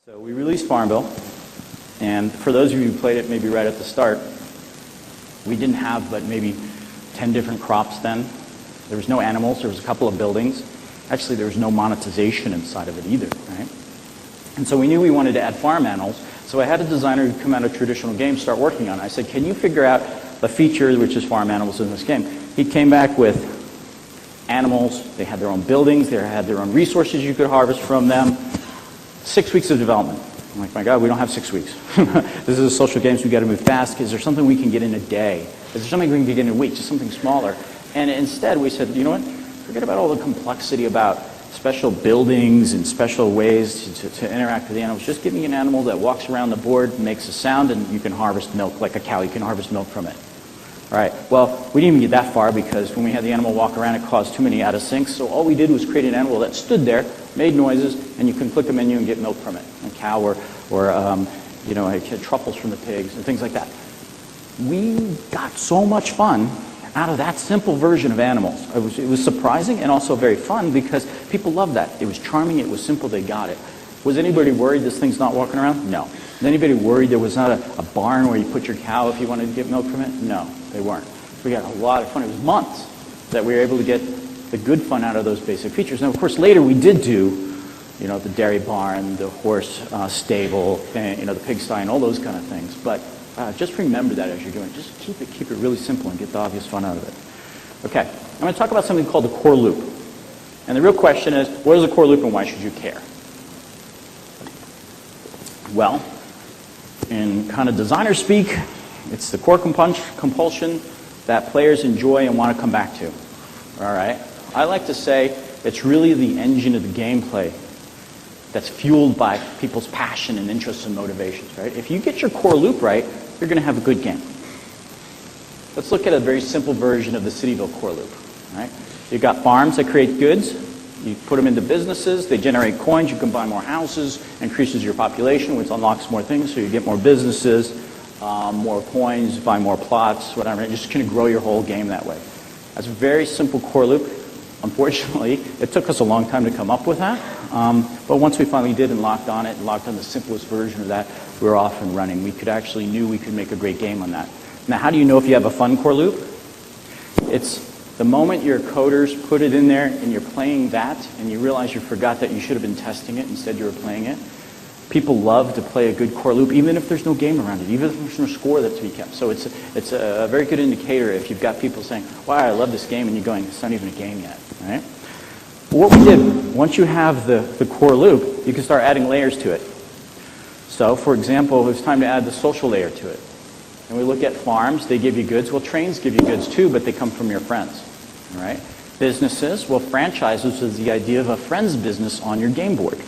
So we released Farmville, and for those of you who played it maybe right at the start, we didn't have but maybe 10 different crops then. There was no animals, there was a couple of buildings. Actually, there was no monetization inside of it either, right? And so we knew we wanted to add farm animals, so I had a designer who come out of traditional games start working on it. I said, can you figure out the feature which is farm animals in this game? He came back with animals, they had their own buildings, they had their own resources you could harvest from them. 6 weeks of development. I'm like, my God, we don't have 6 weeks. This is a social game, so we've got to move fast. Is there something we can get in a day? Is there something we can get in a week, just something smaller? And instead we said, you know what, forget about all the complexity about special buildings and special ways to interact with the animals. Just give me an animal that walks around the board, makes a sound, and you can harvest milk like a cow. You can harvest milk from it. All right, well, we didn't even get that far because when we had the animal walk around, it caused too many out of syncs. So all we did was create an animal that stood there, made noises, and you can click a menu and get milk from it. A cow or you know, truffles from the pigs and things like that. We got so much fun out of that simple version of animals. It was surprising and also very fun because people loved that. It was charming, it was simple, they got it. Was anybody worried this thing's not walking around? No. Was anybody worried there was not a barn where you put your cow if you wanted to get milk from it? No, they weren't. We got a lot of fun. It was months that we were able to get the good fun out of those basic features. Now, of course, later we did do, you know, the dairy barn, the horse stable, and, you know, the pigsty and all those kind of things. But just remember that as you're doing it. Just keep it really simple and get the obvious fun out of it. Okay, I'm going to talk about something called the core loop. And the real question is, what is a core loop and why should you care? Well, in kind of designer speak, it's the core compulsion that players enjoy and want to come back to. All right? I like to say it's really the engine of the gameplay that's fueled by people's passion and interests and motivations, right? If you get your core loop right, you're going to have a good game. Let's look at a very simple version of the Cityville core loop, right? You've got farms that create goods. You put them into businesses, they generate coins, you can buy more houses, increases your population, which unlocks more things, so you get more businesses, more coins, buy more plots, whatever. You're just going to grow your whole game that way. That's a very simple core loop. Unfortunately, it took us a long time to come up with that, but once we finally did and locked on it, and locked on the simplest version of that, we were off and running. We knew we could make a great game on that. Now, how do you know if you have a fun core loop? It's the moment your coders put it in there and you're playing that and you realize you forgot that you should have been testing it, instead you were playing it. People love to play a good core loop even if there's no game around it, even if there's no score that's to be kept. So it's a very good indicator if you've got people saying, wow, I love this game, and you're going, it's not even a game yet. Right? What we did, once you have the core loop, you can start adding layers to it. So for example, it's time to add the social layer to it. And we look at farms, they give you goods. Well, trains give you goods too, but they come from your friends. All right? Businesses, well, franchises is the idea of a friend's business on your game board.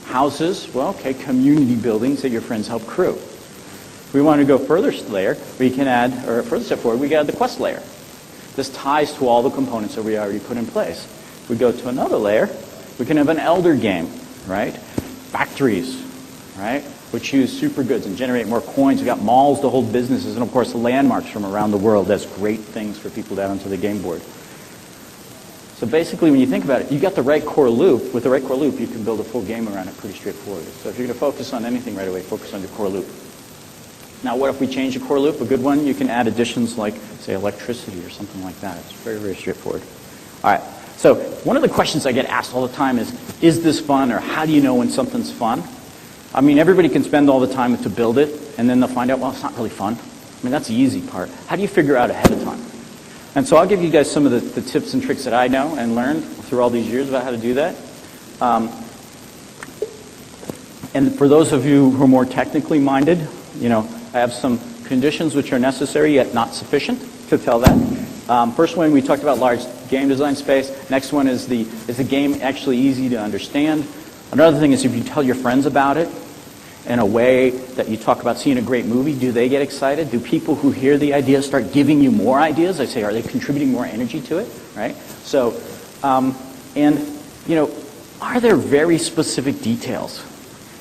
Houses, well, okay, community buildings that your friends help crew. If we want to go further layer, we can add, or further step forward, we can add the quest layer. This ties to all the components that we already put in place. If we go to another layer, we can have an elder game, right? Factories, right? Which use super goods and generate more coins. We've got malls to hold businesses, and of course landmarks from around the world. That's great things for people to add onto the game board. So basically, when you think about it, you got the right core loop. With the right core loop, you can build a full game around it pretty straightforward. So if you're going to focus on anything right away, focus on your core loop. Now, what if we change the core loop? A good one, you can add additions like, say, electricity or something like that. It's very, very straightforward. All right. So one of the questions I get asked all the time is this fun, or how do you know when something's fun? I mean, everybody can spend all the time to build it, and then they'll find out, well, it's not really fun. I mean, that's the easy part. How do you figure out ahead of time? And so I'll give you guys some of the tips and tricks that I know and learned through all these years about how to do that. And for those of you who are more technically minded, you know, I have some conditions which are necessary yet not sufficient to tell that. First one, we talked about large game design space. Next one is the game actually easy to understand? Another thing is if you tell your friends about it in a way that you talk about seeing a great movie, do they get excited? Do people who hear the idea start giving you more ideas? I say, are they contributing more energy to it? Right? So, and, you know, are there very specific details?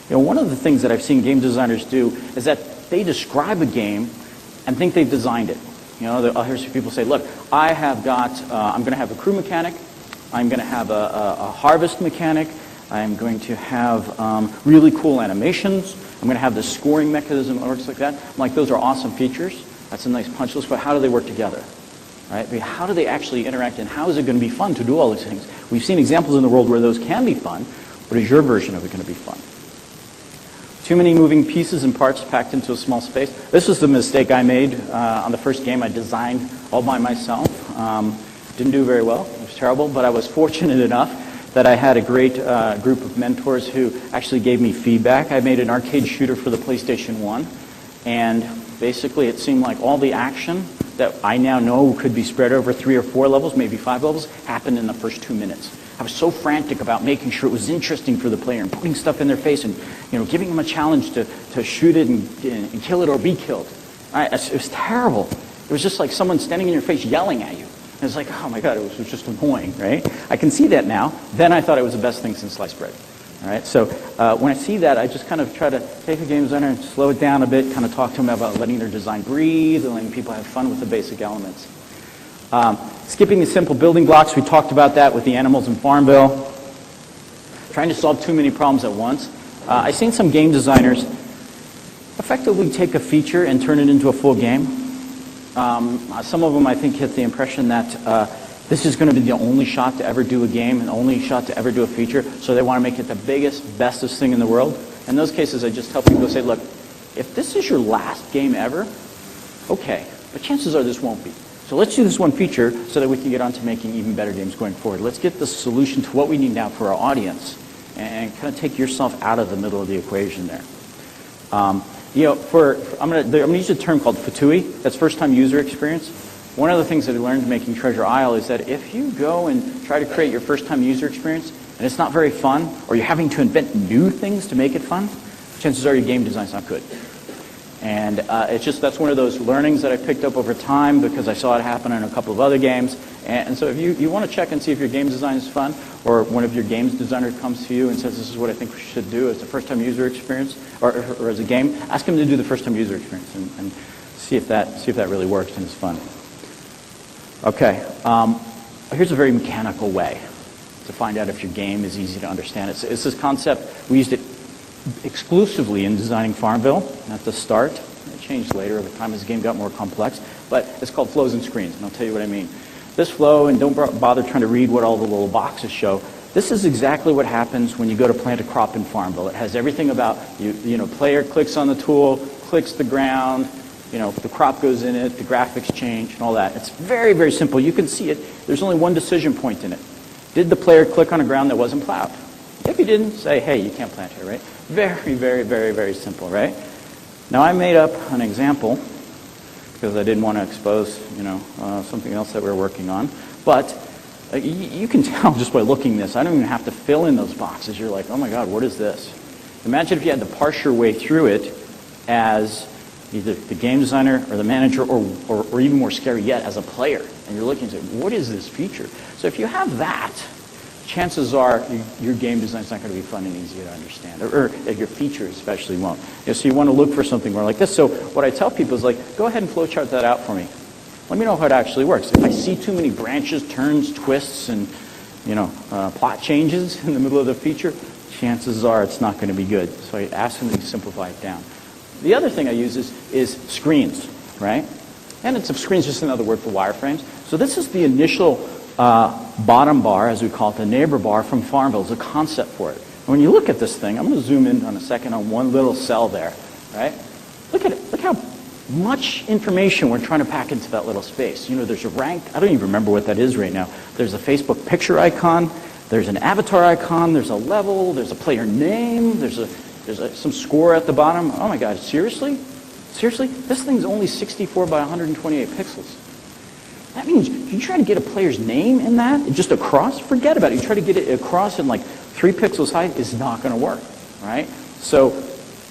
You know, one of the things that I've seen game designers do is that they describe a game and think they've designed it. You know, I'll hear some people say, look, I'm going to have a crew mechanic, I'm going to have a harvest mechanic, I'm going to have really cool animations. I'm going to have this scoring mechanism that works like that. I'm like, those are awesome features. That's a nice punch list, but how do they work together? Right? I mean, how do they actually interact, and how is it going to be fun to do all these things? We've seen examples in the world where those can be fun, but is your version of it going to be fun? Too many moving pieces and parts packed into a small space. This was the mistake I made on the first game I designed all by myself. Didn't do very well. It was terrible, but I was fortunate enough that I had a great group of mentors who actually gave me feedback. I made an arcade shooter for the PlayStation 1, and basically it seemed like all the action that I now know could be spread over 3 or 4 levels, maybe 5 levels, happened in the first 2 minutes. I was so frantic about making sure it was interesting for the player and putting stuff in their face and giving them a challenge to shoot it and kill it or be killed. It was terrible. It was just like someone standing in your face yelling at you. And it's like, oh my God, it was just annoying, right? I can see that now. Then I thought it was the best thing since sliced bread. All right, so when I see that, I just kind of try to take a game designer and slow it down a bit, kind of talk to them about letting their design breathe and letting people have fun with the basic elements. Skipping the simple building blocks, we talked about that with the animals in Farmville. Trying to solve too many problems at once. I've seen some game designers effectively take a feature and turn it into a full game. Some of them, I think, hit the impression that this is going to be the only shot to ever do a game and the only shot to ever do a feature, so they want to make it the biggest, bestest thing in the world. In those cases, I just tell people to say, look, if this is your last game ever, okay, but chances are this won't be. So let's do this one feature so that we can get on to making even better games going forward. Let's get the solution to what we need now for our audience and kind of take yourself out of the middle of the equation there. I'm going to use a term called FTUI. That's first-time user experience. One of the things that I learned making Treasure Isle is that if you go and try to create your first-time user experience and it's not very fun, or you're having to invent new things to make it fun, chances are your game design's not good. And that's one of those learnings that I picked up over time because I saw it happen in a couple of other games. And so if you want to check and see if your game design is fun, or one of your games designers comes to you and says, this is what I think we should do as a first-time user experience, or as a game, ask them to do the first-time user experience and see if that really works and is fun. Okay, here's a very mechanical way to find out if your game is easy to understand. It's this concept. We used it exclusively in designing Farmville at the start. It changed later over time as the game got more complex, but it's called flows and screens, and I'll tell you what I mean. This flow, and don't bother trying to read what all the little boxes show, this is exactly what happens when you go to plant a crop in Farmville. It has everything about, player clicks on the tool, clicks the ground, the crop goes in it, the graphics change, and all that. It's very, very simple. You can see it. There's only one decision point in it. Did the player click on a ground that wasn't plowed? If he didn't, say, hey, you can't plant here, right? Very, very, very, very simple, right? Now, I made up an example because I didn't want to expose, something else that we were working on. But you can tell just by looking at this. I don't even have to fill in those boxes. You're like, oh my God, what is this? Imagine if you had to parse your way through it as either the game designer or the manager, or even more scary yet, as a player. And you're looking and saying, what is this feature? So if you have that, chances are your game design is not going to be fun and easy to understand, or your feature especially won't. So you want to look for something more like this. So what I tell people is go ahead and flowchart that out for me. Let me know how it actually works. If I see too many branches, turns, twists, and plot changes in the middle of the feature, chances are it's not going to be good. So I ask them to simplify it down. The other thing I use is screens, right? And screens just another word for wireframes. So this is the initial bottom bar, as we call it, the neighbor bar from Farmville. It's a concept for it. And when you look at this thing, I'm going to zoom in on a second on one little cell there, right? Look at it. Look how much information we're trying to pack into that little space. There's a rank. I don't even remember what that is right now. There's a Facebook picture icon. There's an avatar icon. There's a level. There's a player name. There's some score at the bottom. Oh my God, seriously? Seriously? This thing's only 64 by 128 pixels. That means you try to get a player's name in that, just across, forget about it. You try to get it across in 3 pixels high, it's not going to work, right? So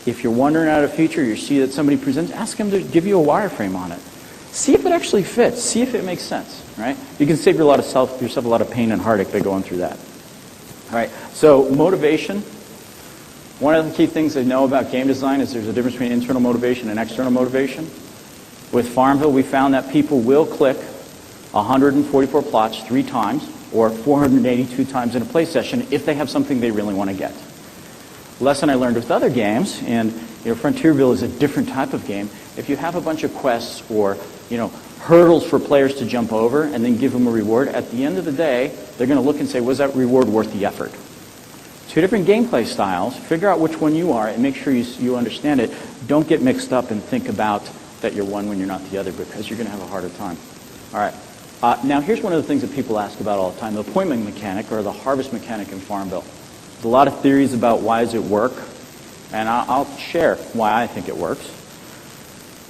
if you're wondering out a feature, you see that somebody presents, ask them to give you a wireframe on it. See if it actually fits. See if it makes sense, right? You can save yourself a lot of pain and heartache by going through that. All right, so motivation. One of the key things I know about game design is there's a difference between internal motivation and external motivation. With Farmville, we found that people will click 144 plots 3 times or 482 times in a play session if they have something they really want to get. Lesson I learned with other games, and Frontierville is a different type of game. If you have a bunch of quests or hurdles for players to jump over and then give them a reward, at the end of the day, they're going to look and say, was that reward worth the effort? Two different gameplay styles. Figure out which one you are and make sure you understand it. Don't get mixed up and think about that you're one when you're not the other, because you're going to have a harder time. All right. Now, here's one of the things that people ask about all the time, the appointment mechanic or the harvest mechanic in Farmville. There's a lot of theories about why does it work, and I'll share why I think it works.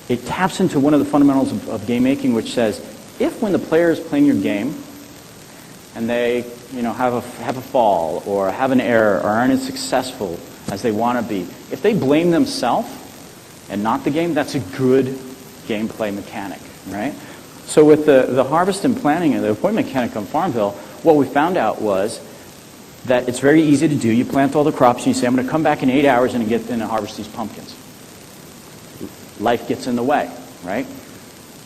It taps into one of the fundamentals of game making, which says, if when the player is playing your game and they have a fall or have an error or aren't as successful as they want to be, if they blame themselves and not the game, that's a good gameplay mechanic, right? So with the harvest and planning and the appointment mechanic on Farmville, what we found out was that it's very easy to do. You plant all the crops and you say, I'm going to come back in 8 hours and get in and harvest these pumpkins. Life gets in the way, right?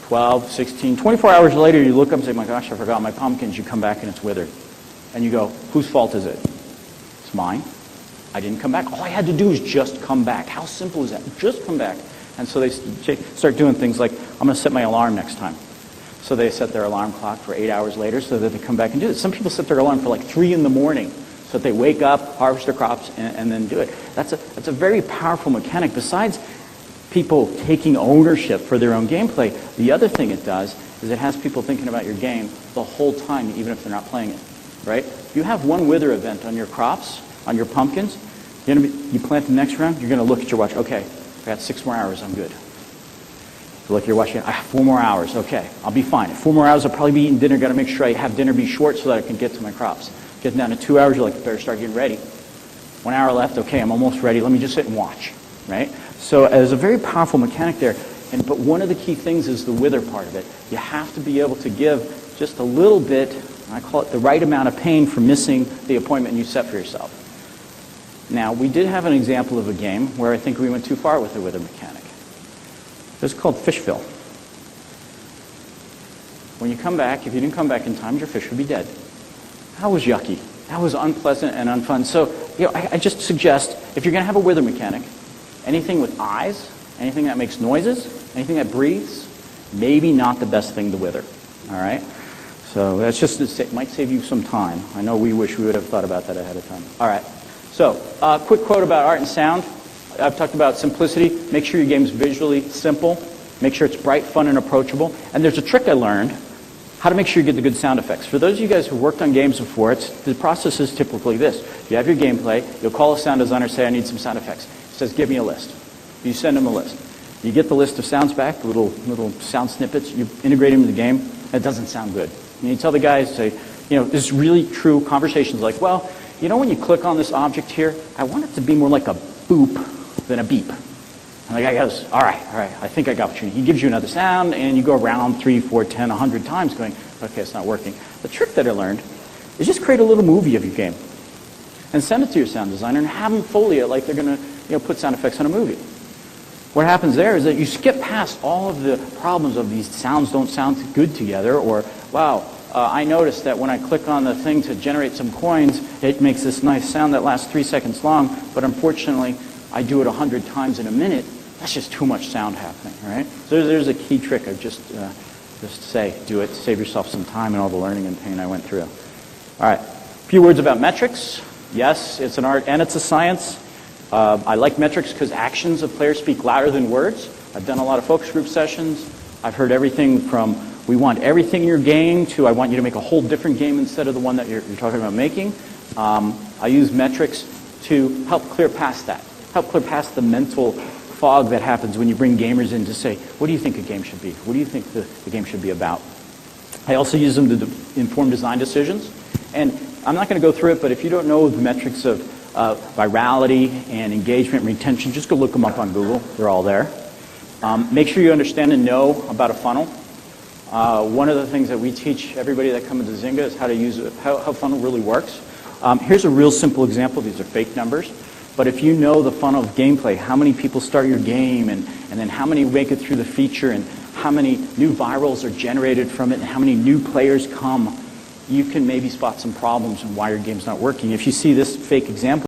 12, 16, 24 hours later, you look up and say, my gosh, I forgot my pumpkins. You come back and it's withered. And you go, whose fault is it? It's mine. I didn't come back. All I had to do is just come back. How simple is that? Just come back. And so they start doing things like, I'm going to set my alarm next time. So they set their alarm clock for 8 hours later so that they come back and do it. Some people set their alarm for like 3 in the morning so that they wake up, harvest their crops, and then do it. That's a very powerful mechanic. Besides people taking ownership for their own gameplay, the other thing it does is it has people thinking about your game the whole time, even if they're not playing it, right? If you have one wither event on your crops, on your pumpkins, you plant the next round, you're going to look at your watch. Okay, I got 6 more hours, I'm good. You look at your watch, I have 4 more hours. Okay, I'll be fine. 4 more hours, I'll probably be eating dinner. Got to make sure I have dinner be short so that I can get to my crops. Getting down to 2 hours, you're like, better start getting ready. 1 hour left, okay, I'm almost ready. Let me just sit and watch, right? So there's a very powerful mechanic there. But one of the key things is the wither part of it. You have to be able to give just a little bit, I call it the right amount of pain for missing the appointment you set for yourself. Now, we did have an example of a game where I think we went too far with the wither mechanic. It was called Fishville. When you come back, if you didn't come back in time, your fish would be dead. That was yucky. That was unpleasant and unfun. So, I just suggest, if you're going to have a wither mechanic, anything with eyes, anything that makes noises, anything that breathes, maybe not the best thing to wither. All right? So that's just, it might save you some time. I know we wish we would have thought about that ahead of time. All right. So, quick quote about art and sound. I've talked about simplicity. Make sure your game's visually simple. Make sure it's bright, fun, and approachable. And there's a trick I learned, how to make sure you get the good sound effects. For those of you guys who worked on games before, the process is typically this. You have your gameplay. You'll call a sound designer, say, I need some sound effects. He says, give me a list. You send him a list. You get the list of sounds back, little sound snippets. You integrate them into the game. It doesn't sound good. And you tell the guys, say, this really true conversations like, well, when you click on this object here, I want it to be more like a boop than a beep. And the guy goes, all right, I think I got what you need. He gives you another sound, and you go around 3, 4, 10, 100 times going, okay, it's not working. The trick that I learned is just create a little movie of your game and send it to your sound designer and have them Foley it like they're going to put sound effects on a movie. What happens there is that you skip past all of the problems of these sounds don't sound good together, or, wow, I noticed that when I click on the thing to generate some coins, it makes this nice sound that lasts 3 seconds long, but unfortunately, I do it 100 times in a minute. That's just too much sound happening, right? So there's a key trick of just say, do it, save yourself some time and all the learning and pain I went through. All right, a few words about metrics. Yes, it's an art and it's a science. I like metrics because actions of players speak louder than words. I've done a lot of focus group sessions. I've heard everything from, we want everything in your game, to I want you to make a whole different game instead of the one that you're talking about making. I use metrics to help clear past that, help clear past the mental fog that happens when you bring gamers in to say, what do you think a game should be? What do you think the game should be about? I also use them to inform design decisions. And I'm not going to go through it, but if you don't know the metrics of virality and engagement and retention, just go look them up on Google. They're all there. Make sure you understand and know about a funnel. One of the things that we teach everybody that comes into Zynga is how to use it, how funnel really works. Here's a real simple example. These are fake numbers. But if you know the funnel of gameplay, how many people start your game, and then how many make it through the feature, and how many new virals are generated from it, and how many new players come, you can maybe spot some problems and why your game's not working. If you see this fake example